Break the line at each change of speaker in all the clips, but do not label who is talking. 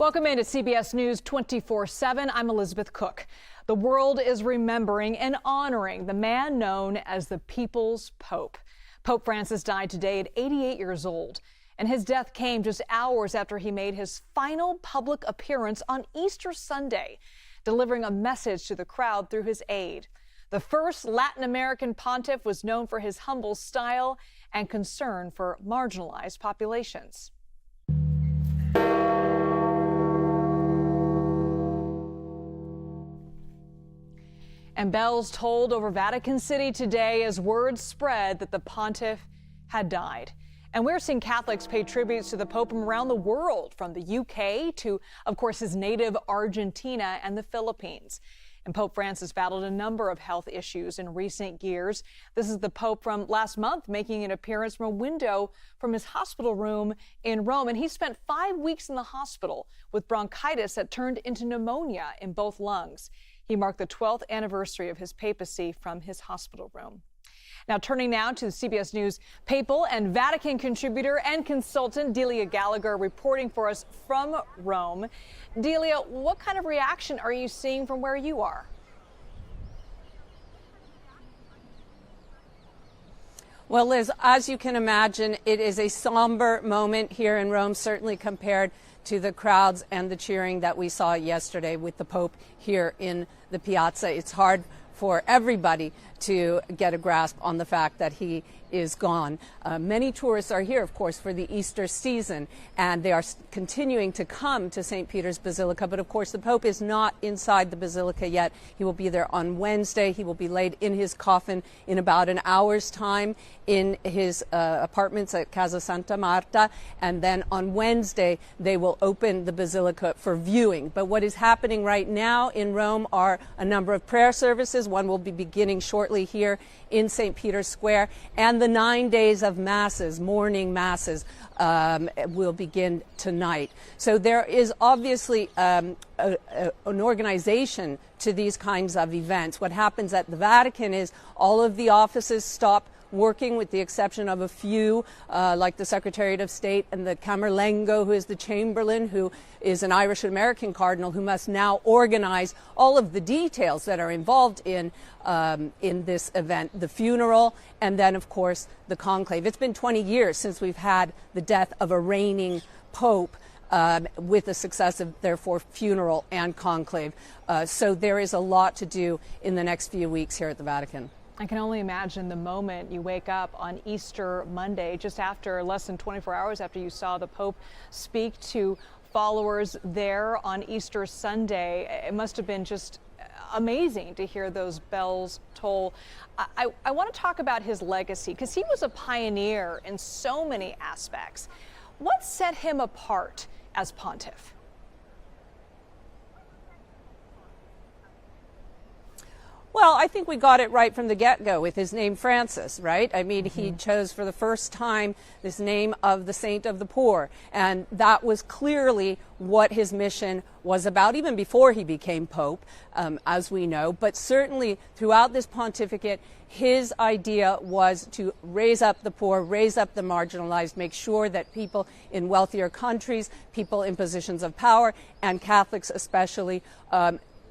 Welcome into CBS News 24/7. I'm Elizabeth Cook. The world is remembering and honoring the man known as the People's Pope. Pope Francis died today at 88 years old, and his death came just hours after he made his final public appearance on Easter Sunday, delivering a message to the crowd through his aide. The first Latin American pontiff was known for his humble style and concern for marginalized populations. And bells tolled over Vatican City today as word spread that the pontiff had died. And we're seeing Catholics pay tributes to the Pope from around the world, from the UK to, of course, his native Argentina and the Philippines. And Pope Francis battled a number of health issues in recent years. This is the Pope from last month making an appearance from a window from his hospital room in Rome. And he spent 5 weeks in the hospital with bronchitis that turned into pneumonia in both lungs. He marked the 12th anniversary of his papacy from his hospital room. Now, turning now to CBS News papal and Vatican contributor and consultant Delia Gallagher reporting for us from Rome. Delia, what kind of reaction are you seeing from where you are?
Well, Liz, as you can imagine, it is a somber moment here in Rome, certainly compared to the crowds and the cheering that we saw yesterday with the Pope here in the piazza. It's hard for everybody to get a grasp on the fact that he is gone. Many tourists are here, of course, for the Easter season, and they are continuing to come to St. Peter's Basilica. But, of course, the Pope is not inside the Basilica yet. He will be there on Wednesday. He will be laid in his coffin in about an hour's time in his apartments at Casa Santa Marta. And then on Wednesday, they will open the Basilica for viewing. But what is happening right now in Rome are a number of prayer services. One will be beginning shortly here in St. Peter's Square, and the 9 days of masses, morning masses, will begin tonight. So there is obviously an organization to these kinds of events. What happens at the Vatican is all of the offices stop working with the exception of a few, like the Secretariat of State and the Camerlengo, who is the Chamberlain, who is an Irish-American cardinal who must now organize all of the details that are involved in this event, the funeral, and then, of course, the conclave. It's been 20 years since we've had the death of a reigning pope, with a successive, therefore, funeral and conclave. So there is a lot to do in the next few weeks here at the Vatican.
I can only imagine the moment you wake up on Easter Monday, just after less than 24 hours after you saw the Pope speak to followers there on Easter Sunday. It must have been just amazing to hear those bells toll. I want to talk about his legacy, because he was a pioneer in so many aspects. What set him apart as pontiff?
Well, I think we got it right from the get-go with his name Francis, right? I mean, he chose for the first time this name of the saint of the poor. And that was clearly what his mission was about, even before he became Pope, as we know. But certainly throughout this pontificate, his idea was to raise up the poor, raise up the marginalized, make sure that people in wealthier countries, people in positions of power, and Catholics especially,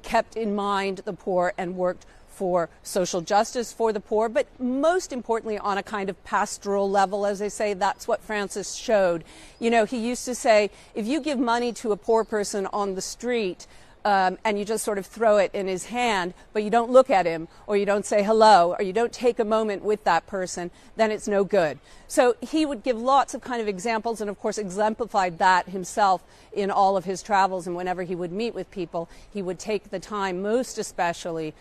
kept in mind the poor and worked for social justice for the poor, but most importantly on a kind of pastoral level. As I say, that's what Francis showed. You know, he used to say, if you give money to a poor person on the street, and you just sort of throw it in his hand, but you don't look at him, or you don't say hello, or you don't take a moment with that person, then it's no good. So he would give lots of kind of examples, and of course exemplified that himself in all of his travels. And whenever he would meet with people, he would take the time, most especially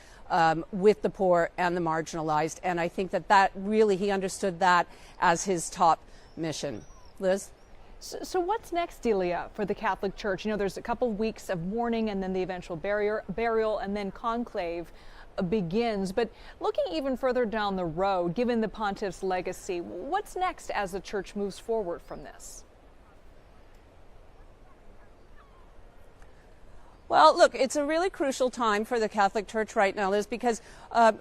with the poor and the marginalized. And I think that really, he understood that as his top mission. Liz?
So what's next, Delia, for the Catholic Church? You know, there's a couple of weeks of mourning and then the eventual burial and then conclave begins. But looking even further down the road, given the pontiff's legacy, what's next as the Church moves forward from this?
Well, look, it's a really crucial time for the Catholic Church right now, Liz, because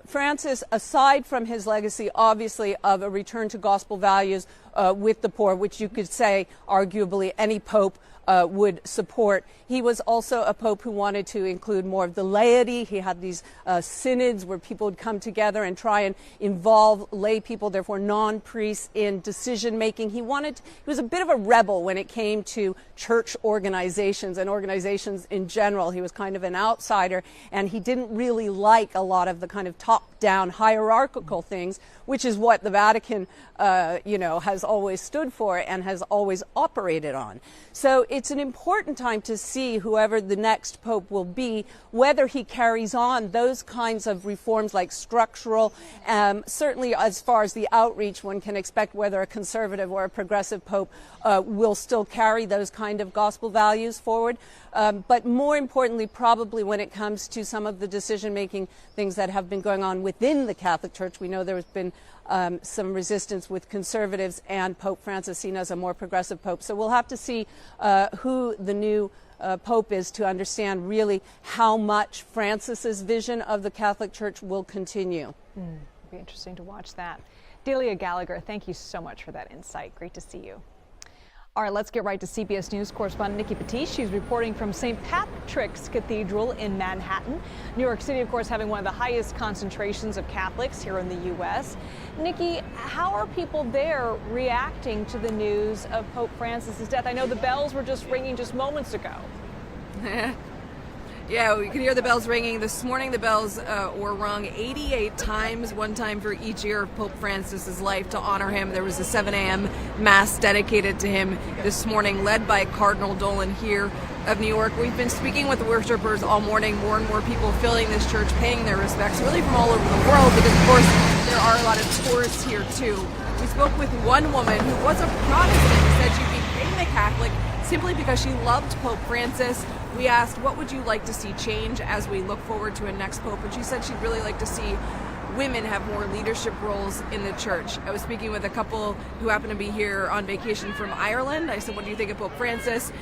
Francis, aside from his legacy, obviously, of a return to gospel values with the poor, which you could say, arguably, any pope would support. He was also a pope who wanted to include more of the laity. He had these synods where people would come together and try and involve lay people, therefore non-priests, in decision making. He was a bit of a rebel when it came to church organizations and organizations in general. He was kind of an outsider, and he didn't really like a lot of the kind of top-down hierarchical things, which is what the Vatican, has always stood for and has always operated on. So it's an important time to see whoever the next pope will be, whether he carries on those kinds of reforms like structural. Certainly as far as the outreach, one can expect whether a conservative or a progressive pope will still carry those kind of gospel values forward. But more importantly, probably when it comes to some of the decision-making things that have been going on within the Catholic Church, we know there has been some resistance with conservatives and Pope Francis seen as a more progressive pope. So we'll have to see who the new pope is to understand really how much Francis's vision of the Catholic Church will continue.
It'll be interesting to watch that. Delia Gallagher, thank you so much for that insight. Great to see you. All right, let's get right to CBS News correspondent Nikki Patish. She's reporting from St. Patrick's Cathedral in Manhattan. New York City, of course, having one of the highest concentrations of Catholics here in the U.S. Nikki, how are people there reacting to the news of Pope Francis's death? I know the bells were just ringing just moments ago.
Yeah, we could hear the bells ringing. This morning the bells were rung 88 times, one time for each year of Pope Francis's life to honor him. There was a 7 a.m. Mass dedicated to him this morning, led by Cardinal Dolan here of New York. We've been speaking with worshipers all morning, more and more people filling this church, paying their respects, really from all over the world, because of course there are a lot of tourists here too. We spoke with one woman who was a Protestant who said she became a Catholic simply because she loved Pope Francis. We asked, what would you like to see change as we look forward to a next pope? And she said she'd really like to see women have more leadership roles in the church. I was speaking with a couple who happen to be here on vacation from Ireland. I said, what do you think of Pope Francis?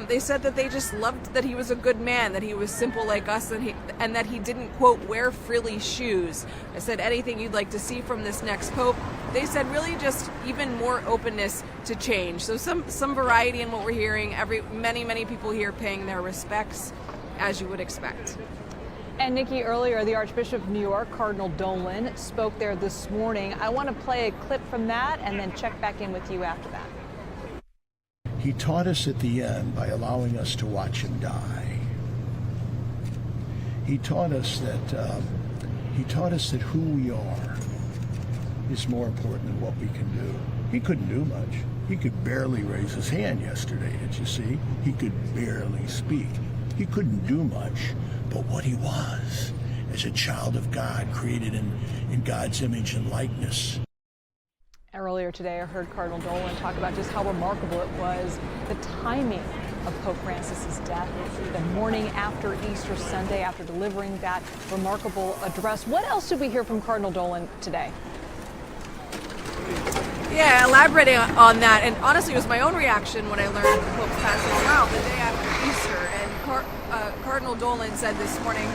They said that they just loved that he was a good man, that he was simple like us, and that he didn't, quote, wear frilly shoes. I said, anything you'd like to see from this next pope? They said really just even more openness to change. So some variety in what we're hearing. Many people here paying their respects, as you would expect.
And Nikki, earlier, the Archbishop of New York, Cardinal Dolan, spoke there this morning. I want to play a clip from that and then check back in with you after that.
He taught us at the end by allowing us to watch him die. He taught us that who we are is more important than what we can do. He couldn't do much. He could barely raise his hand yesterday, did you see? He could barely speak. He couldn't do much, but what he was as a child of God, created in God's image and likeness.
Earlier today, I heard Cardinal Dolan talk about just how remarkable it was, the timing of Pope Francis's death, the morning after Easter Sunday, after delivering that remarkable address. What else did we hear from Cardinal Dolan today?
Yeah, elaborating on that, and honestly, it was my own reaction when I learned the Pope's passing. Wow, the day after Easter, and Cardinal Dolan said this morning,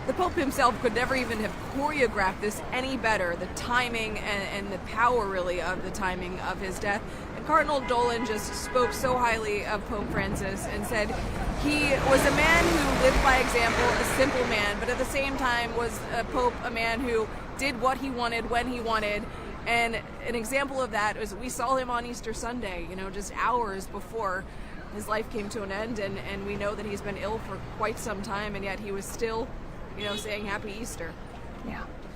the Pope himself could never even have choreographed this any better, the timing and the power, really, of the timing of his death. And Cardinal Dolan just spoke so highly of Pope Francis and said he was a man who lived by example, a simple man, but at the same time was a Pope, a man who did what he wanted when he wanted. And an example of that is we saw him on Easter Sunday, just hours before his life came to an end, and we know that he's been ill for quite some time, and yet he was still saying Happy Easter.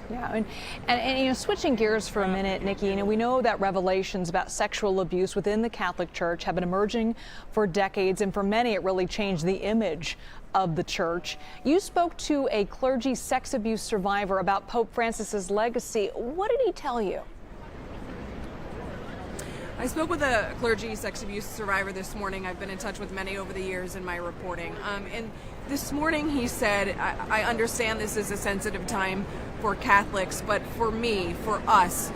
Yeah, and switching gears for a minute, Nikki, we know that revelations about sexual abuse within the Catholic Church have been emerging for decades, and for many it really changed the image of the church. You spoke to a clergy sex abuse survivor about Pope Francis's legacy. What did he tell you?
I spoke with a clergy sex abuse survivor this morning. I've been in touch with many over the years in my reporting. And this morning he said, I understand this is a sensitive time for Catholics, but for me, for us,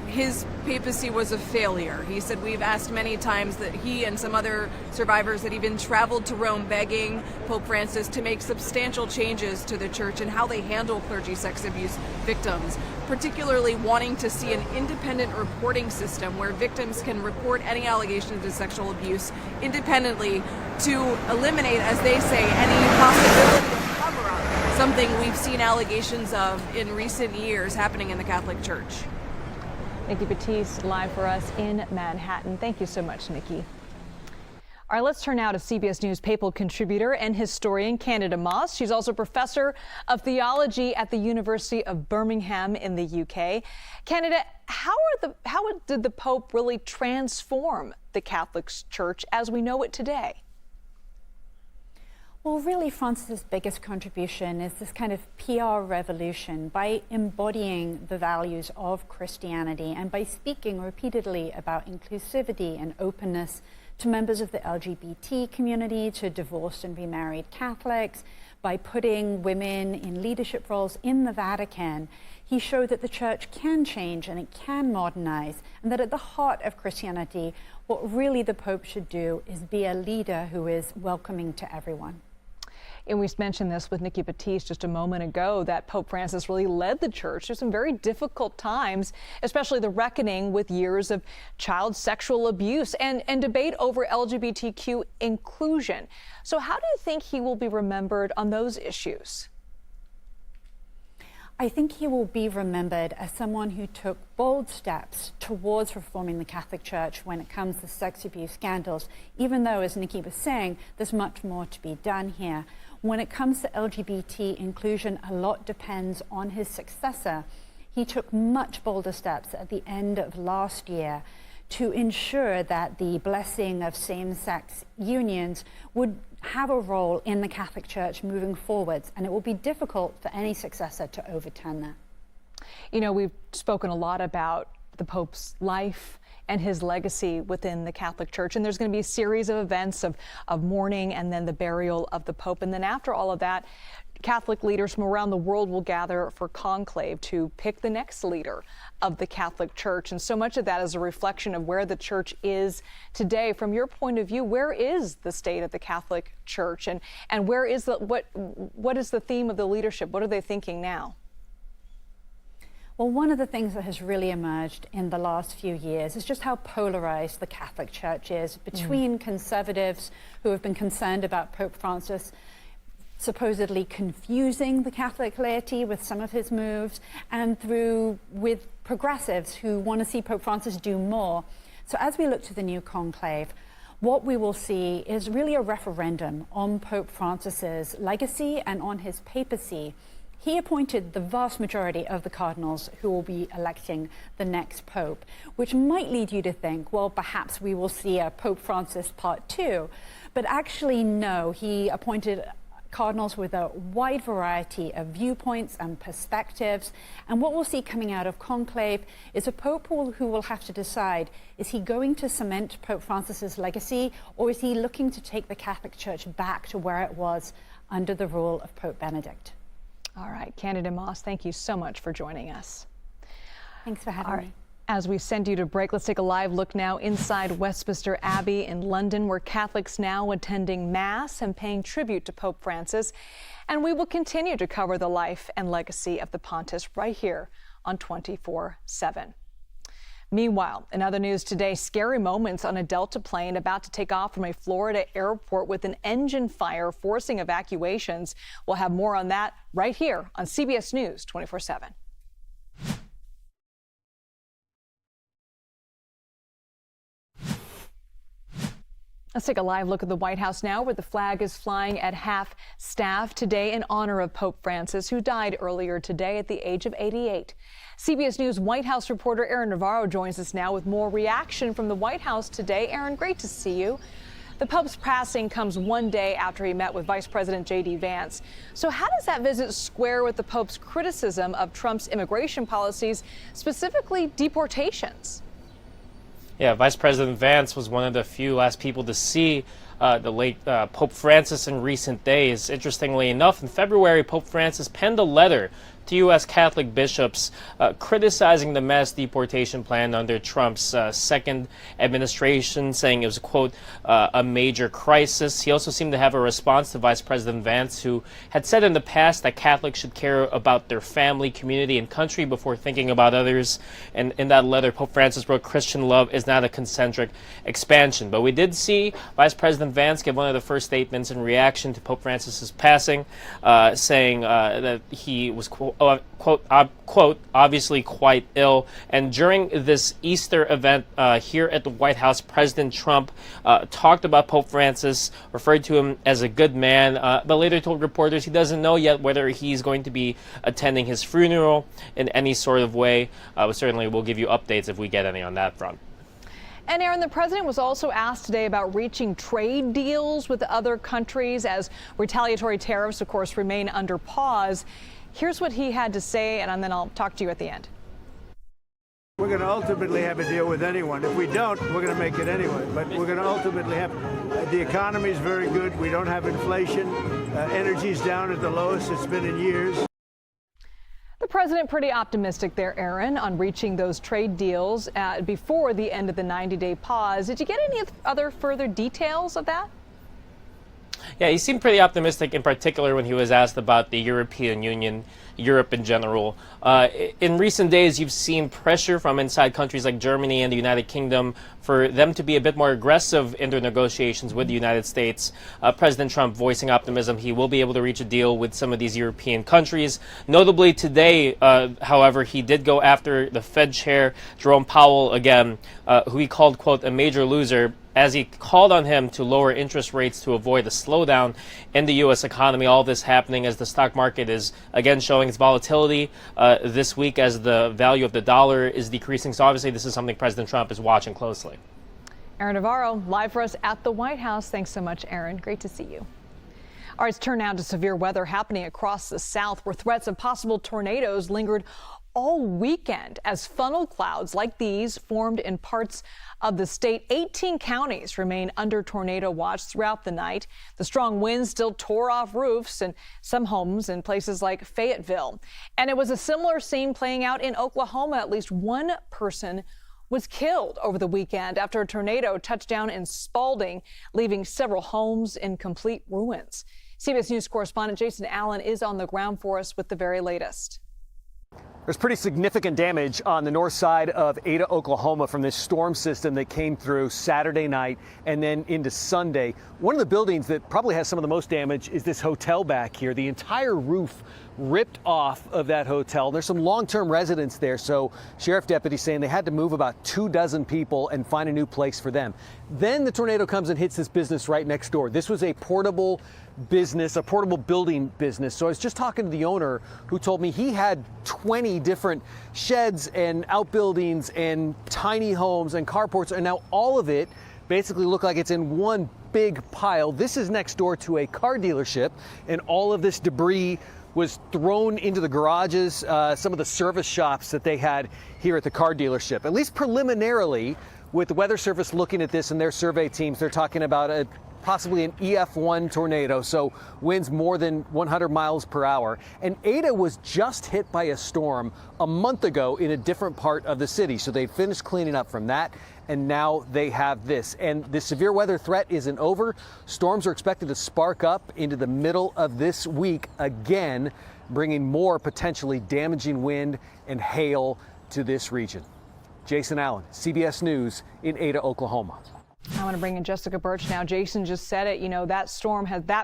his papacy was a failure. He said, we've asked many times that he and some other survivors had even traveled to Rome begging Pope Francis to make substantial changes to the church and how they handle clergy sex abuse victims, particularly wanting to see an independent reporting system where victims can report any allegations of sexual abuse independently to eliminate, as they say, any possibility of cover-up, something we've seen allegations of in recent years happening in the Catholic Church.
Nikki Batiste live for us in Manhattan. Thank you so much, Nikki. All right, let's turn now to CBS News papal contributor and historian Candida Moss. She's also professor of theology at the University of Birmingham in the UK. Candida, how did the Pope really transform the Catholic Church as we know it today?
Well, really, Francis's biggest contribution is this kind of PR revolution by embodying the values of Christianity and by speaking repeatedly about inclusivity and openness to members of the LGBT community, to divorced and remarried Catholics, by putting women in leadership roles in the Vatican. He showed that the church can change and it can modernize, and that at the heart of Christianity, what really the Pope should do is be a leader who is welcoming to everyone.
And we mentioned this with Nikki Batiste just a moment ago, that Pope Francis really led the church through some very difficult times, especially the reckoning with years of child sexual abuse and debate over LGBTQ inclusion. So how do you think he will be remembered on those issues?
I think he will be remembered as someone who took bold steps towards reforming the Catholic Church when it comes to sex abuse scandals, even though, as Nikki was saying, there's much more to be done here. When it comes to LGBT inclusion, a lot depends on his successor. He took much bolder steps at the end of last year to ensure that the blessing of same-sex unions would have a role in the Catholic Church moving forwards, and it will be difficult for any successor to overturn that.
You know, we've spoken a lot about the Pope's life and his legacy within the Catholic Church, and there's going to be a series of events of mourning and then the burial of the Pope, and then after all of that, Catholic leaders from around the world will gather for conclave to pick the next leader of the Catholic Church. And so much of that is a reflection of where the church is today. From your point of view, where is the state of the Catholic Church, and where is what is the theme of the leadership? What are they thinking now?
Well, one of the things that has really emerged in the last few years is just how polarized the Catholic Church is between conservatives who have been concerned about Pope Francis supposedly confusing the Catholic laity with some of his moves, and with progressives who want to see Pope Francis do more. So as we look to the new conclave, what we will see is really a referendum on Pope Francis's legacy and on his papacy. He appointed the vast majority of the cardinals who will be electing the next pope, which might lead you to think, well, perhaps we will see a Pope Francis Part 2. But actually, no, he appointed cardinals with a wide variety of viewpoints and perspectives. And what we'll see coming out of conclave is a pope who will have to decide, is he going to cement Pope Francis's legacy, or is he looking to take the Catholic Church back to where it was under the rule of Pope Benedict?
All right, Candida Moss, thank you so much for joining us.
Thanks for having me.
As we send you to break, let's take a live look now inside Westminster Abbey in London, where Catholics now attending Mass and paying tribute to Pope Francis. And we will continue to cover the life and legacy of the Pontiff right here on 24/7. Meanwhile, in other news today, scary moments on a Delta plane about to take off from a Florida airport with an engine fire forcing evacuations. We'll have more on that right here on CBS News 24/7. Let's take a live look at the White House now, where the flag is flying at half-staff today in honor of Pope Francis, who died earlier today at the age of 88. CBS News White House reporter Aaron Navarro joins us now with more reaction from the White House today. Aaron, great to see you. The Pope's passing comes one day after he met with Vice President J.D. Vance. So how does that visit square with the Pope's criticism of Trump's immigration policies, specifically deportations?
Yeah, Vice President Vance was one of the few last people to see the late Pope Francis in recent days. Interestingly enough, in February, Pope Francis penned a letter to U.S. Catholic bishops criticizing the mass deportation plan under Trump's second administration, saying it was, quote, a major crisis. He also seemed to have a response to Vice President Vance, who had said in the past that Catholics should care about their family, community, and country before thinking about others. And in that letter, Pope Francis wrote, Christian love is not a concentric expansion. But we did see Vice President Vance give one of the first statements in reaction to Pope Francis's passing, saying that he was, quote, obviously quite ill. And during this Easter event here at the White House, President Trump talked about Pope Francis, referred to him as a good man, but later told reporters he doesn't know yet whether he's going to be attending his funeral in any sort of way. Certainly we'll give you updates if we get any on that front.
And Aaron, the president was also asked today about reaching trade deals with other countries as retaliatory tariffs, of course, remain under pause. Here's what he had to say, and then I'll talk to you at the end.
We're going to ultimately have a deal with anyone. If we don't, we're going to make it anyway. But we're going to ultimately have, the economy is very good. We don't have inflation. Energy's down at the lowest it's been in years.
The president pretty optimistic there, Aaron, on reaching those trade deals before the end of the 90-day pause. Did you get any other further details of that?
Yeah, he seemed pretty optimistic, in particular when he was asked about the European Union, Europe in general. In recent days, you've seen pressure from inside countries like Germany and the United Kingdom for them to be a bit more aggressive in their negotiations with the United States. President Trump voicing optimism he will be able to reach a deal with some of these European countries. Notably today, however, he did go after the Fed chair, Jerome Powell, again, who he called, quote, a major loser, as he called on him to lower interest rates to avoid a slowdown in the U.S. economy. All this happening as the stock market is again showing its volatility this week as the value of the dollar is decreasing. So obviously this is something President Trump is watching closely.
Aaron Navarro, live for us at the White House. Thanks so much, Aaron. Great to see you. All right, let's turn now to severe weather happening across the South, where threats of possible tornadoes lingered all weekend as funnel clouds like these formed in parts of the state. 18 counties remain under tornado watch throughout the night. The strong winds still tore off roofs and some homes in places like Fayetteville. And it was a similar scene playing out in Oklahoma. At least one person was killed over the weekend after a tornado touched down in Spalding, leaving several homes in complete ruins. CBS News correspondent Jason Allen is on the ground for us with the very latest.
There's pretty significant damage on the north side of Ada, Oklahoma from this storm system that came through Saturday night and then into Sunday. One of the buildings that probably has some of the most damage is this hotel back here. The entire roof ripped off of that hotel. There's some long-term residents there, so sheriff deputies saying they had to move about 24 people and find a new place for them. Then the tornado comes and hits this business right next door. This was a portable business, a portable building business. So I was just talking to the owner who told me he had 20 different sheds and outbuildings and tiny homes and carports, and now all of it basically look like it's in one big pile. This is next door to a car dealership, and all of this debris was thrown into the garages, some of the service shops that they had here at the car dealership. At least preliminarily, with the Weather Service looking at this and their survey teams, they're talking about possibly an EF1 tornado, so winds more than 100 miles per hour. And Ada was just hit by a storm a month ago in a different part of the city, so they finished cleaning up from that, and now they have this. And the severe weather threat isn't over. Storms are expected to spark up into the middle of this week again, bringing more potentially damaging wind and hail to this region. Jason Allen, CBS News in Ada, Oklahoma.
I want to bring in Jessica Birch now. Jason just said it. You know, that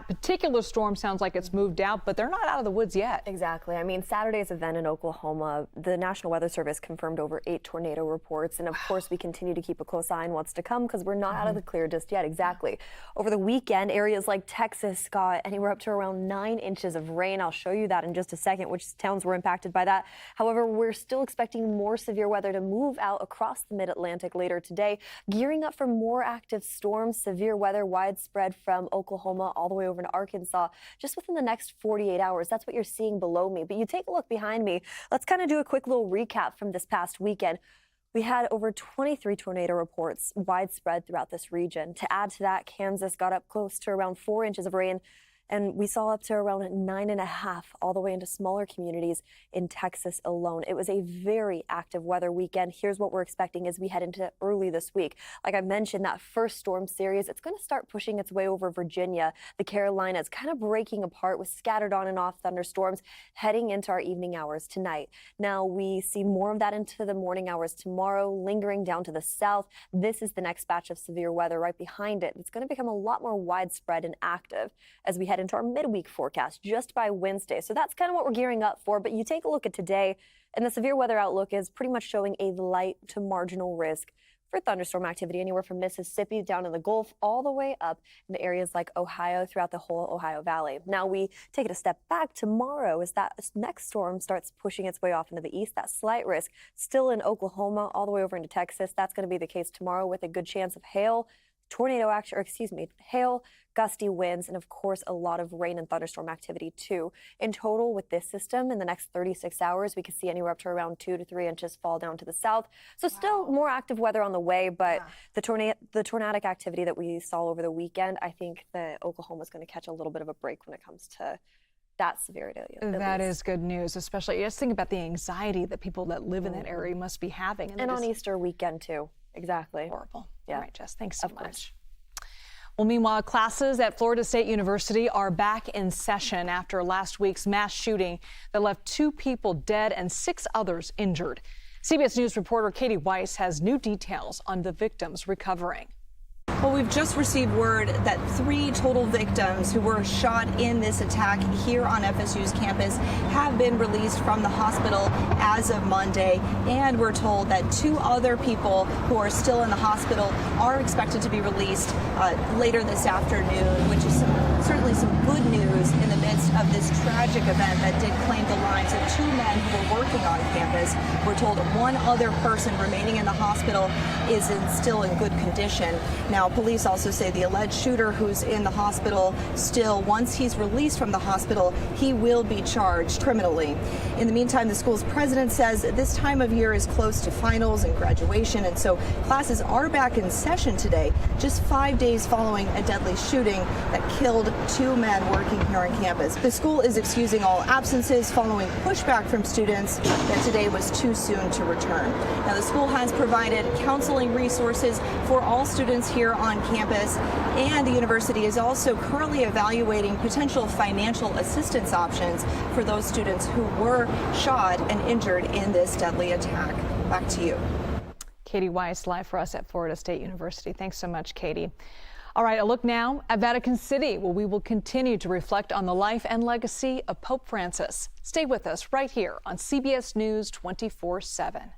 particular storm sounds like it's moved out, but they're not out of the woods yet.
Exactly. I mean, Saturday's event in Oklahoma, the National Weather Service confirmed over 8 tornado reports. And of course, we continue to keep a close eye on what's to come because we're not out of the clear just yet. Exactly. Over the weekend, areas like Texas got anywhere up to around 9 inches of rain. I'll show you that in just a second, which towns were impacted by that. However, we're still expecting more severe weather to move out across the mid-Atlantic later today, gearing up for more active storms, severe weather widespread from Oklahoma all the way over to Arkansas just within the next 48 hours. That's what you're seeing below me. But you take a look behind me. Let's kind of do a quick little recap from this past weekend. We had over 23 tornado reports widespread throughout this region. To add to that, Kansas got up close to around 4 inches of rain, and we saw up to around 9.5 all the way into smaller communities in Texas alone. It was a very active weather weekend. Here's what we're expecting as we head into early this week. Like I mentioned, that first storm series, it's going to start pushing its way over Virginia, the Carolinas, kind of breaking apart with scattered on and off thunderstorms heading into our evening hours tonight. Now we see more of that into the morning hours tomorrow, lingering down to the south. This is the next batch of severe weather right behind it. It's going to become a lot more widespread and active as we head into our midweek forecast just by Wednesday. So that's kind of what we're gearing up for. But you take a look at today, and the severe weather outlook is pretty much showing a light to marginal risk for thunderstorm activity anywhere from Mississippi down to the Gulf, all the way up into areas like Ohio throughout the whole Ohio Valley. Now we take it a step back tomorrow as that next storm starts pushing its way off into the east. That slight risk still in Oklahoma all the way over into Texas. That's going to be the case tomorrow with a good chance of hail, hail, gusty winds, and of course a lot of rain and thunderstorm activity too. In total, with this system, in the next 36 hours, we could see anywhere up to around 2 to 3 inches fall down to the south. So still more active weather on the way, but the tornadic activity that we saw over the weekend, I think that Oklahoma is going to catch a little bit of a break when it comes to that severity.
That is good news, especially just think about the anxiety that people that live in that area must be having.
And on Easter weekend too. Exactly.
Horrible.
Yeah.
All right, Jess, thanks so much. Well, meanwhile, classes at Florida State University are back in session after last week's mass shooting that left 2 people dead and 6 others injured. CBS News reporter Katie Weiss has new details on the victims recovering.
Well, we've just received word that 3 total victims who were shot in this attack here on FSU's campus have been released from the hospital as of Monday. And we're told that 2 other people who are still in the hospital are expected to be released later this afternoon, which is certainly some good news in the midst of this tragic event that did claim the lives of 2 men who were working on campus. We're told 1 other person remaining in the hospital is still in good condition. Now, police also say the alleged shooter who's in the hospital still, once he's released from the hospital, he will be charged criminally. In the meantime, the school's president says this time of year is close to finals and graduation, and so classes are back in session today, just 5 days following a deadly shooting that killed 2 men working here on campus. The school is excusing all absences following pushback from students that today was too soon to return. Now, the school has provided counseling resources for all students here on campus, and the university is also currently evaluating potential financial assistance options for those students who were shot and injured in this deadly attack. Back to you.
Katie Weiss, live for us at Florida State University. Thanks so much, Katie. All right, a look now at Vatican City, where we will continue to reflect on the life and legacy of Pope Francis. Stay with us right here on CBS News 24/7.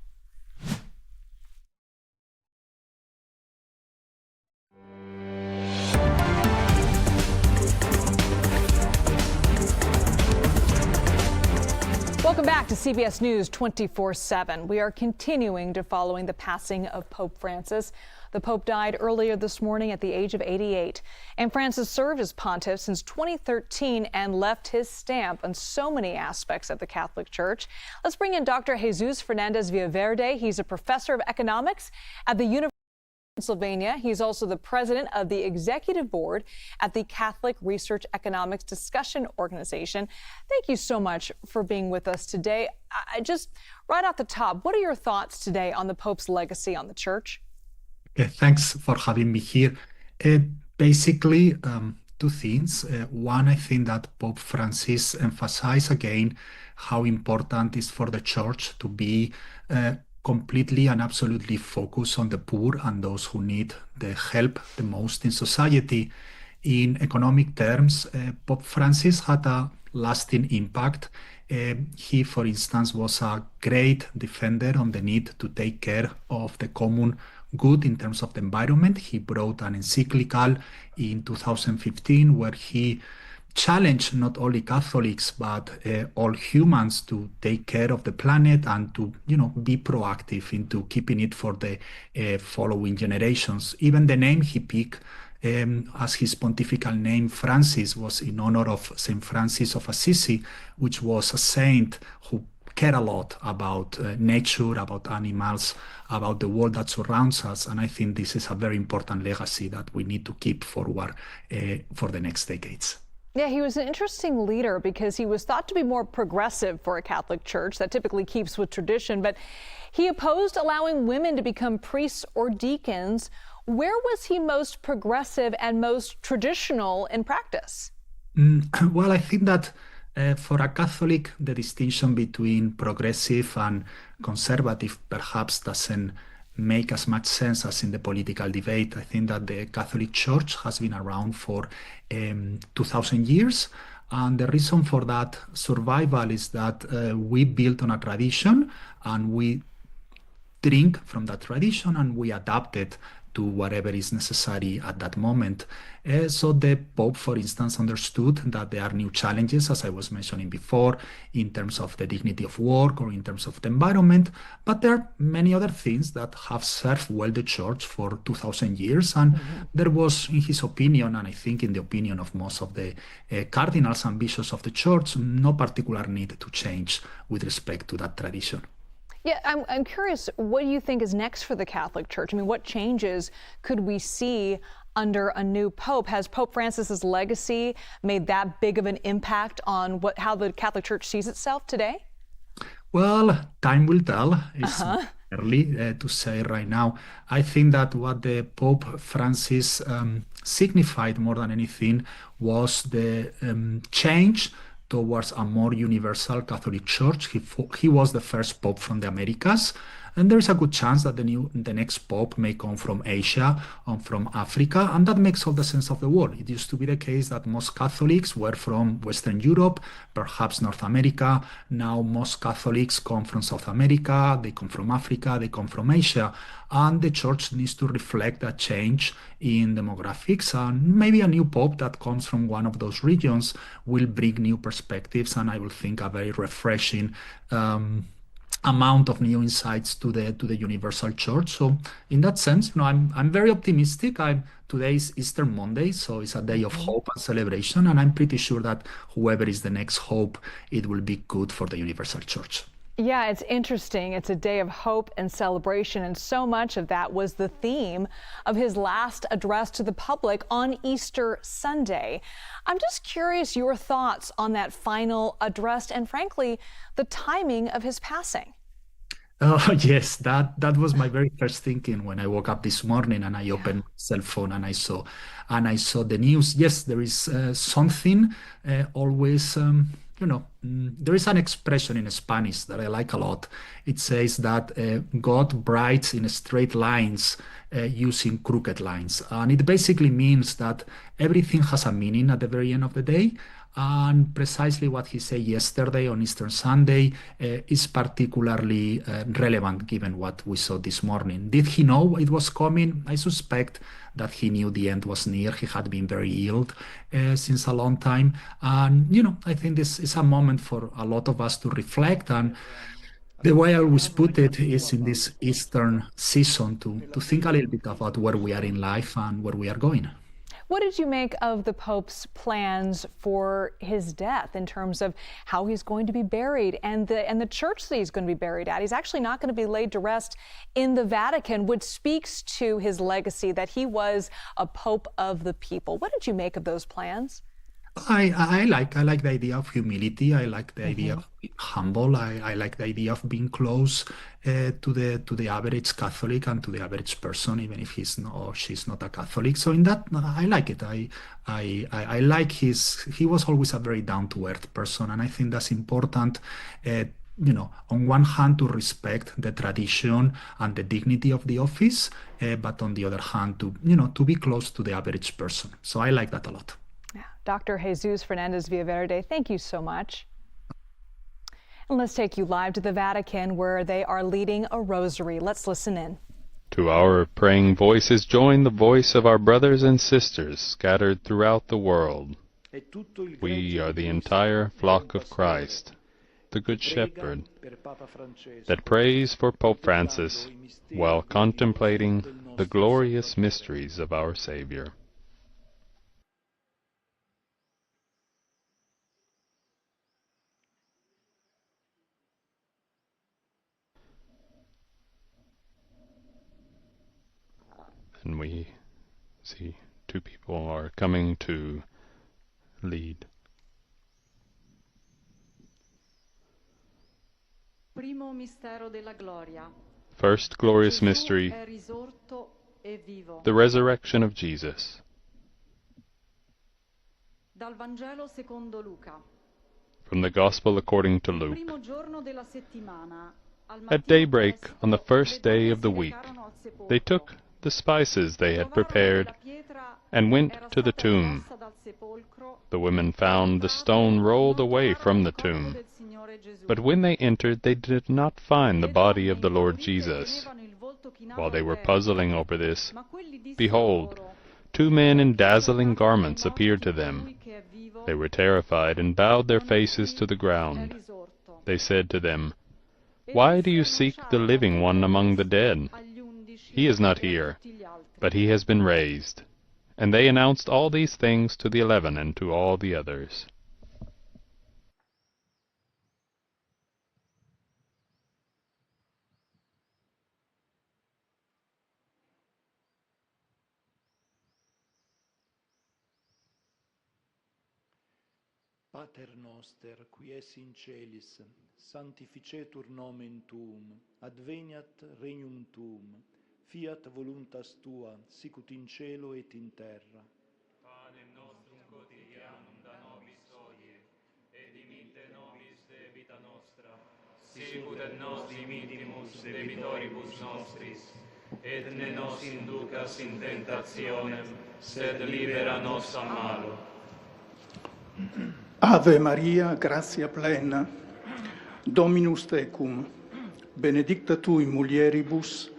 Welcome back to CBS News 24/7. We are continuing to following the passing of Pope Francis. The Pope died earlier this morning at the age of 88. And Francis served as pontiff since 2013 and left his stamp on so many aspects of the Catholic Church. Let's bring in Dr. Jesus Fernandez Villaverde. He's a professor of economics at the University of Pennsylvania. He's also the president of the executive board at the Catholic Research Economics Discussion Organization. Thank you so much for being with us today. Just right off the top, what are your thoughts today on the Pope's legacy on the Church?
Thanks for having me here. Basically, 2 things. One, I think that Pope Francis emphasized again how important it is for the Church to be completely and absolutely focused on the poor and those who need the help the most in society. In economic terms, Pope Francis had a lasting impact. He, for instance, was a great defender on the need to take care of the common good in terms of the environment. He wrote an encyclical in 2015 where he challenged not only Catholics but all humans to take care of the planet and to be proactive into keeping it for the following generations. Even the name he picked as his pontifical name, Francis, was in honor of Saint Francis of Assisi, which was a saint who care a lot about nature, about animals, about the world that surrounds us. And I think this is a very important legacy that we need to keep forward for the next decades.
Yeah, he was an interesting leader because he was thought to be more progressive for a Catholic church that typically keeps with tradition, but he opposed allowing women to become priests or deacons. Where was he most progressive and most traditional in practice?
Well, I think that for a Catholic, the distinction between progressive and conservative perhaps doesn't make as much sense as in the political debate. I think that the Catholic Church has been around for 2,000 years. And the reason for that survival is that we built on a tradition and we drink from that tradition and we adapt it to whatever is necessary at that moment. So the Pope, for instance, understood that there are new challenges, as I was mentioning before, in terms of the dignity of work or in terms of the environment, but there are many other things that have served well the Church for 2,000 years. And there was, in his opinion, and I think in the opinion of most of the cardinals and bishops of the Church, no particular need to change with respect to that tradition.
Yeah, I'm curious, what do you think is next for the Catholic Church? I mean, what changes could we see under a new Pope? Has Pope Francis's legacy made that big of an impact on how the Catholic Church sees itself today?
Well, time will tell. It's early to say right now. I think that what the Pope Francis signified more than anything was the change towards a more universal Catholic Church. He was the first Pope from the Americas, and there is a good chance that the next Pope may come from Asia or from Africa, and that makes all the sense of the world. It used to be the case that most Catholics were from Western Europe, perhaps North America. Now most Catholics come from South America, they come from Africa, they come from Asia, and the Church needs to reflect that change in demographics, and maybe a new Pope that comes from one of those regions will bring new perspectives, and I will think a very refreshing amount of new insights to the universal Church. So in that sense, I'm very optimistic. Today is Easter Monday, so it's a day of hope and celebration, and I'm pretty sure that whoever is the next Pope, it will be good for the universal Church.
Yeah, it's interesting. It's a day of hope and celebration, and so much of that was the theme of his last address to the public on Easter Sunday. I'm just curious your thoughts on that final address and, frankly, the timing of his passing.
Oh, yes, that was my very first thinking when I woke up this morning and I opened my cell phone and I saw the news. Yes, there is something always. There is an expression in Spanish that I like a lot. It says that God writes in straight lines using crooked lines. And it basically means that everything has a meaning at the very end of the day. And precisely what he said yesterday on Easter Sunday is particularly relevant given what we saw this morning. Did he know it was coming? I suspect that he knew the end was near. He had been very ill since a long time. And, I think this is a moment for a lot of us to reflect. And the way I always put it is in this Eastern season to think a little bit about where we are in life and where we are going.
What did you make of the Pope's plans for his death in terms of how he's going to be buried and the church that he's going to be buried at? He's actually not going to be laid to rest in the Vatican, which speaks to his legacy that he was a Pope of the people. What did you make of those plans?
I like the idea of humility. I like the idea of being humble. I like the idea of being close to the average Catholic and to the average person, even if he's not or she's not a Catholic. So in that, I like it. I like he was always a very down-to-earth person, and I think that's important. On one hand, to respect the tradition and the dignity of the office, but on the other hand, to be close to the average person. So I like that a lot.
Dr. Jesus Fernandez Villaverde, thank you so much. And let's take you live to the Vatican, where they are leading a rosary. Let's listen in.
To our praying voices join the voice of our brothers and sisters scattered throughout the world. We are the entire flock of Christ, the Good Shepherd, that prays for Pope Francis while contemplating the glorious mysteries of our Savior. And we see two people are coming to lead. First glorious mystery, the resurrection of Jesus. From the Gospel according to Luke. At daybreak on the first day of the week, they took the spices they had prepared and went to the tomb. The women found the stone rolled away from the tomb. But when they entered, they did not find the body of the Lord Jesus. While they were puzzling over this, behold, two men in dazzling garments appeared to them. They were terrified and bowed their faces to the ground. They said to them, "Why do you seek the living one among the dead? He is not here, but he has been raised." And they announced all these things to the 11 and to all the others.
Pater noster, qui es in celis, sanctificetur nomen tuum, adveniat regnum tuum, fiat voluntas tua, sicut in cielo et in terra.
Panem nostrum quotidianum da nobis hodie, et dimitte nobis debita nostra, sicut et nos dimittimus debitoribus nostris, et ne nos inducas in tentationem, sed libera nos a malo.
Ave Maria, gratia plena, Dominus tecum, benedicta tu in mulieribus,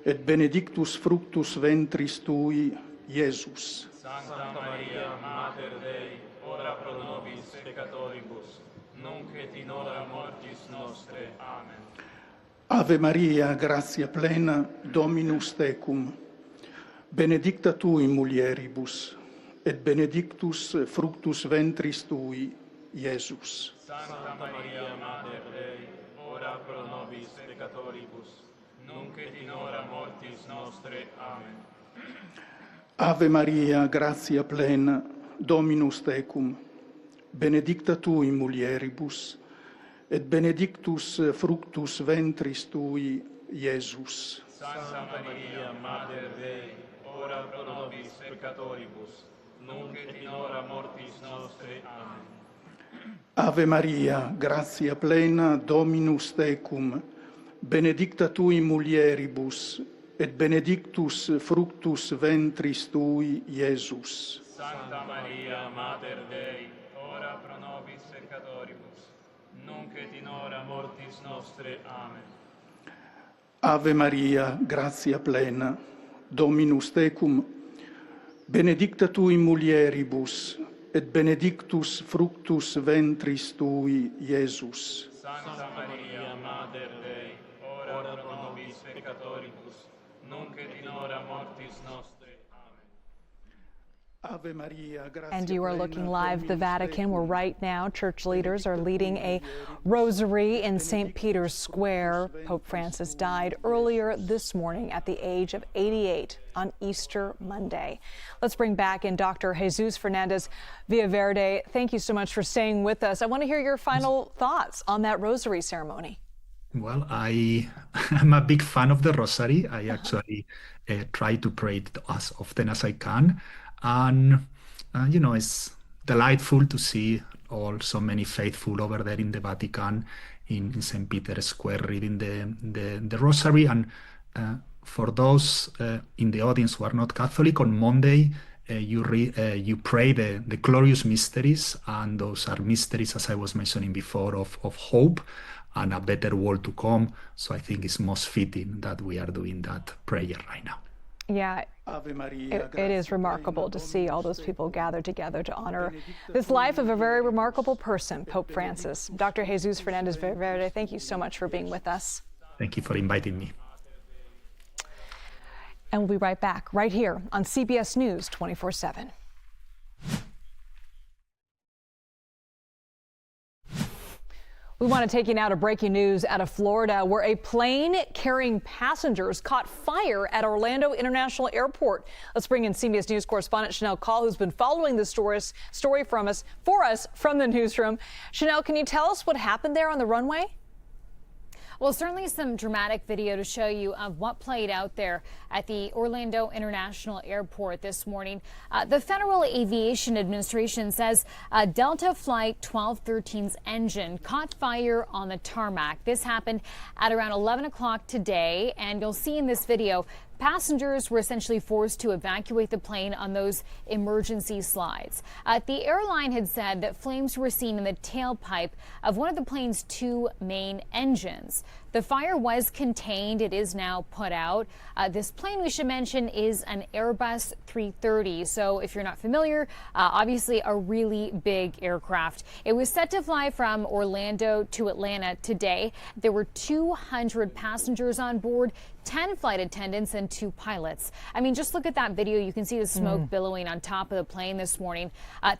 et benedictus fructus ventris tui, Iesus.
Sancta Maria, Mater Dei, ora pro nobis peccatoribus, nunc et in hora mortis nostre. Amen.
Ave Maria, gratia plena, Dominus tecum, benedicta tu in mulieribus, et benedictus fructus ventris tui, Iesus.
Sancta Maria, Mater Dei, ora pro nobis peccatoribus, nunc et in hora mortis nostre. Amen.
Ave Maria, gratia plena, Dominus tecum, benedicta tu in mulieribus, et benedictus fructus ventris tui, Iesus.
Sancta Maria, Mater Dei, ora pro nobis peccatoribus, nunc et in hora mortis nostre. Amen.
Ave Maria, gratia plena, Dominus tecum, benedicta tu in mulieribus, et benedictus fructus ventris tui, Iesus.
Sancta Maria, Mater Dei, ora pro nobis peccatoribus, nunc et in hora mortis nostre. Amen.
Ave Maria, gratia plena, Dominus tecum, benedicta tu in mulieribus, et benedictus fructus ventris tui, Iesus.
Sancta Maria, Mater Dei, ora pro nobis peccatoribus, nunc et in hora mortis nostre. Amen.
Ave Maria, gratia
And you are
plena,
looking live at the
Dominus
Vatican,
tecum,
where right now church leaders are leading a rosary in St. Peter's Square. Pope Francis died earlier this morning at the age of 88 on Easter Monday. Let's bring back in Dr. Jesus Fernandez Villaverde. Thank you so much for staying with us. I want to hear your final thoughts on that rosary ceremony.
Well, I'm a big fan of the Rosary. I actually try to pray it as often as I can. And, it's delightful to see so many faithful over there in the Vatican, in St. Peter's Square, reading the Rosary. And for those in the audience who are not Catholic, on Monday, you pray the glorious mysteries. And those are mysteries, as I was mentioning before, of hope and a better world to come. So I think it's most fitting that we are doing that prayer right now.
Yeah, it is remarkable to see all those people gathered together to honor this life of a very remarkable person, Pope Francis. Dr. Jesus Fernandez Villaverde, thank you so much for being with us.
Thank you for inviting me.
And we'll be right back, right here on CBS News 24/7. We want to take you now to breaking news out of Florida, where a plane carrying passengers caught fire at Orlando International Airport. Let's bring in CBS News correspondent Chanel Call, who's been following the story for us from the newsroom. Chanel, can you tell us what happened there on the runway?
Well, certainly some dramatic video to show you of what played out there at the Orlando International Airport this morning. The Federal Aviation Administration says Delta Flight 1213's engine caught fire on the tarmac. This happened at around 11 o'clock today, and you'll see in this video passengers were essentially forced to evacuate the plane on those emergency slides. The airline had said that flames were seen in the tailpipe of one of the plane's two main engines. The fire was contained. It is now put out. This plane, we should mention, is an Airbus 330. So if you're not familiar, obviously a really big aircraft. It was set to fly from Orlando to Atlanta today. There were 200 passengers on board, 10 flight attendants and 2 pilots. I mean, just look at that video. You can see the smoke billowing on top of the plane this morning.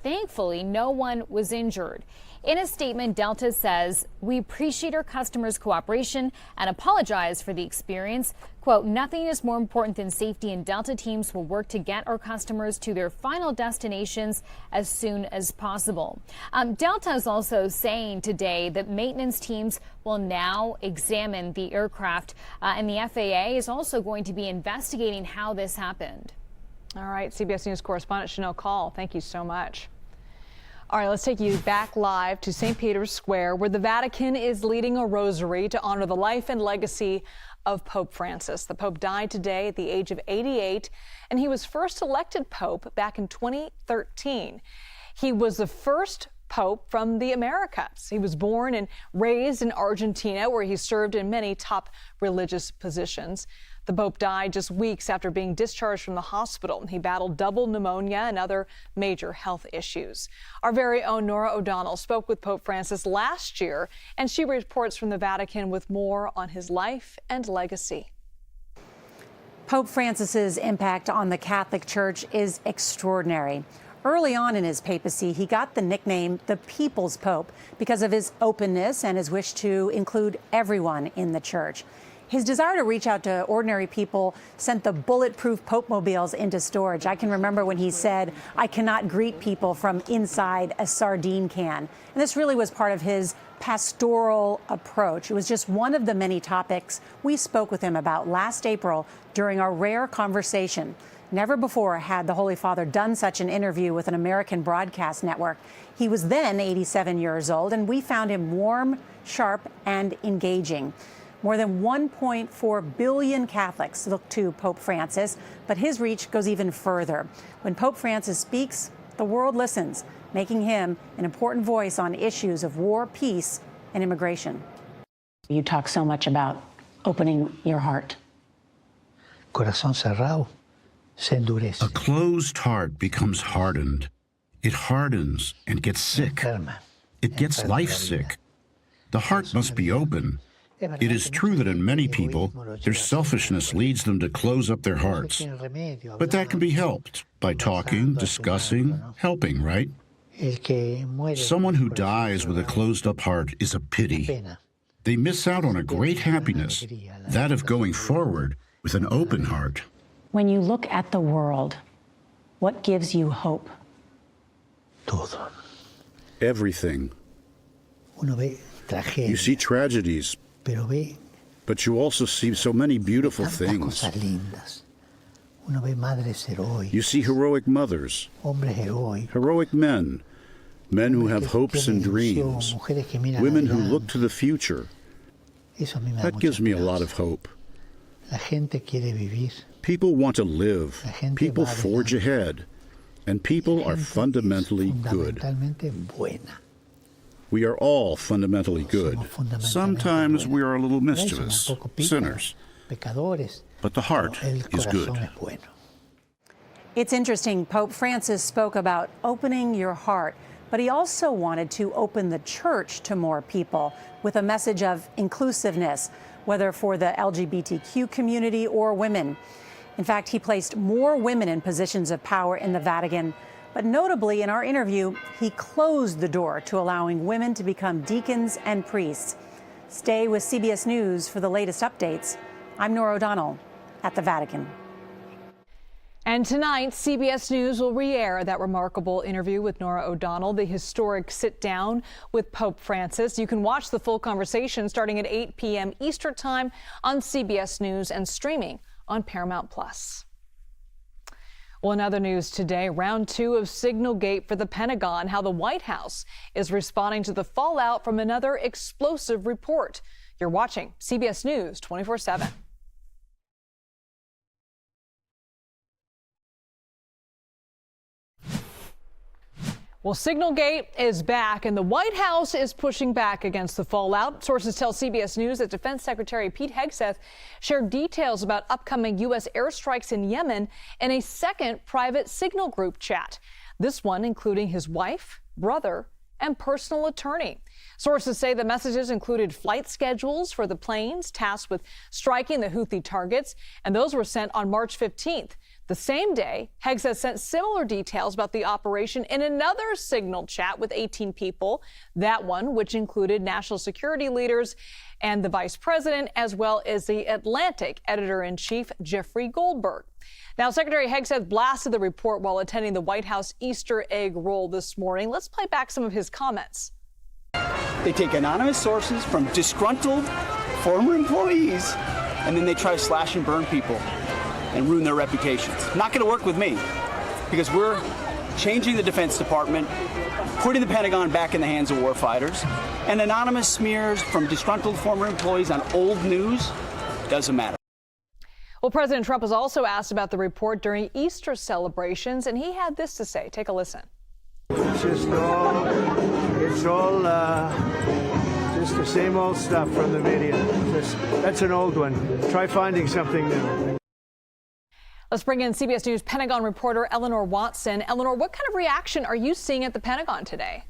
Thankfully, no one was injured. In a statement, Delta says, "We appreciate our customers' cooperation and apologize for the experience. Quote, nothing is more important than safety, and Delta teams will work to get our customers to their final destinations as soon as possible." Delta is also saying today that maintenance teams will now examine the aircraft, and the FAA is also going to be investigating how this happened.
All right, CBS News correspondent Chanel Call, thank you so much. All right, let's take you back live to St. Peter's Square, where the Vatican is leading a rosary to honor the life and legacy of Pope Francis. The Pope died today at the age of 88, and he was first elected Pope back in 2013. He was the first Pope from the Americas. He was born and raised in Argentina, where he served in many top religious positions. The Pope died just weeks after being discharged from the hospital. He battled double pneumonia and other major health issues. Our very own Norah O'Donnell spoke with Pope Francis last year, and she reports from the Vatican with more on his life and legacy.
Pope Francis's impact on the Catholic Church is extraordinary. Early on in his papacy, he got the nickname the People's Pope because of his openness and his wish to include everyone in the church. His desire to reach out to ordinary people sent the bulletproof Pope-mobiles into storage. I can remember when he said, "I cannot greet people from inside a sardine can." And this really was part of his pastoral approach. It was just one of the many topics we spoke with him about last April during our rare conversation. Never before had the Holy Father done such an interview with an American broadcast network. He was then 87 years old, and we found him warm, sharp, and engaging. More than 1.4 billion Catholics look to Pope Francis, but his reach goes even further. When Pope Francis speaks, the world listens, making him an important voice on issues of war, peace, and immigration. You talk so much about opening your heart.
Corazón cerrado se endurece.
A closed heart becomes hardened. It hardens and gets sick. It gets life sick. The heart must be open. It is true that in many people, their selfishness leads them to close up their hearts. But that can be helped by talking, discussing, helping, right? Someone who dies with a closed-up heart is a pity. They miss out on a great happiness, that of going forward with an open heart.
When you look at the world, what gives you hope?
Everything. You see tragedies, but you also see so many beautiful things. You see heroic mothers, heroic men, men who have hopes and dreams, women who look to the future. That gives me a lot of hope. People want to live, people forge ahead, and people are fundamentally good. We are all fundamentally good. Sometimes we are a little mischievous, sinners, but the heart is good.
It's interesting, Pope Francis spoke about opening your heart, but he also wanted to open the church to more people with a message of inclusiveness, whether for the LGBTQ community or women. In fact, he placed more women in positions of power in the Vatican But notably, in our interview, he closed the door to allowing women to become deacons and priests. Stay with CBS News for the latest updates. I'm Norah O'Donnell at the Vatican.
And tonight, CBS News will re-air that remarkable interview with Norah O'Donnell, the historic sit-down with Pope Francis. You can watch the full conversation starting at 8 p.m. Eastern Time on CBS News and streaming on Paramount+. Well, in other news today, round 2 of Signalgate for the Pentagon, how the White House is responding to the fallout from another explosive report. You're watching CBS News 24/7. Well, Signalgate is back, and the White House is pushing back against the fallout. Sources tell CBS News that Defense Secretary Pete Hegseth shared details about upcoming U.S. airstrikes in Yemen in a second private Signal group chat. This one including his wife, brother, and personal attorney. Sources say the messages included flight schedules for the planes tasked with striking the Houthi targets, and those were sent on March 15th. The same day, Hegseth sent similar details about the operation in another Signal chat with 18 people, that one which included national security leaders and the vice president, as well as the Atlantic editor-in-chief, Jeffrey Goldberg. Now, Secretary Hegseth blasted the report while attending the White House Easter egg roll this morning. Let's play back some of his comments.
They take anonymous sources from disgruntled former employees, and then they try to slash and burn people and ruin their reputations. Not going to work with me, because we're changing the Defense Department, putting the Pentagon back in the hands of warfighters, and anonymous smears from disgruntled former employees on old news doesn't matter.
Well, President Trump was also asked about the report during Easter celebrations, and he had this to say. Take a listen.
It's all just the same old stuff from the media. That's an old one. Try finding something new.
Let's bring in CBS News Pentagon reporter Eleanor Watson. Eleanor, what kind of reaction are you seeing at the Pentagon today?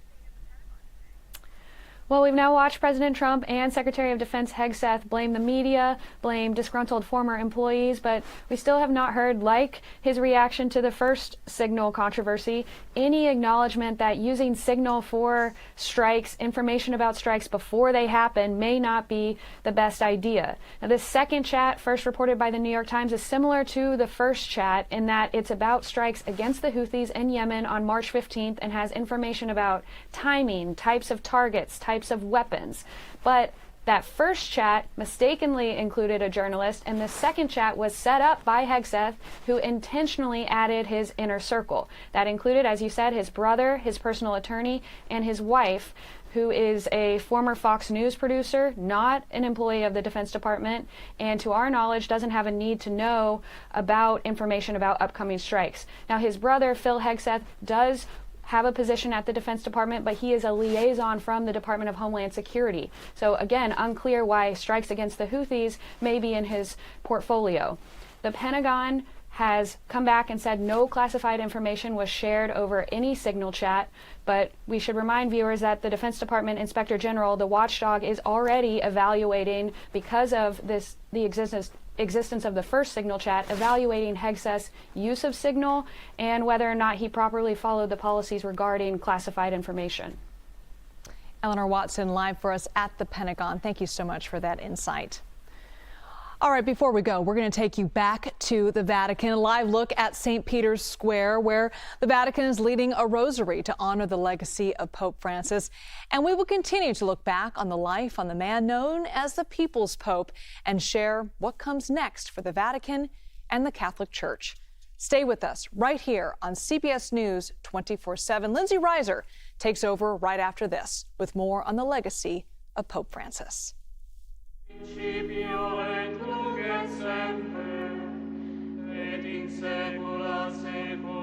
Well, we've now watched President Trump and Secretary of Defense Hegseth blame the media, blame disgruntled former employees, but we still have not heard, like his reaction to the first Signal controversy, any acknowledgement that using Signal for strikes, information about strikes before they happen, may not be the best idea. Now, this second chat, first reported by the New York Times, is similar to the first chat in that it's about strikes against the Houthis in Yemen on March 15th and has information about timing, types of targets, types of weapons. But that first chat mistakenly included a journalist, and the second chat was set up by Hegseth, who intentionally added his inner circle. That included, as you said, his brother, his personal attorney, and his wife, who is a former Fox News producer, not an employee of the Defense Department, and to our knowledge doesn't have a need to know about information about upcoming strikes. Now, his brother, Phil Hegseth, does have a position at the Defense Department, but he is a liaison from the Department of Homeland Security. So again, unclear why strikes against the Houthis may be in his portfolio. The Pentagon has come back and said no classified information was shared over any Signal chat, but we should remind viewers that the Defense Department Inspector General, the watchdog, is already evaluating, because of this, the existence of the first Signal chat, evaluating Hegseth's use of Signal and whether or not he properly followed the policies regarding classified information.
Eleanor Watson live for us at the Pentagon. Thank you so much for that insight. All right, before we go, we're going to take you back to the Vatican, a live look at St. Peter's Square, where the Vatican is leading a rosary to honor the legacy of Pope Francis. And we will continue to look back on the life on the man known as the People's Pope and share what comes next for the Vatican and the Catholic Church. Stay with us right here on CBS News 24/7. Lindsay Reiser takes over right after this with more on the legacy of Pope Francis.
Principio et nunc et semper, et in saecula saeculorum.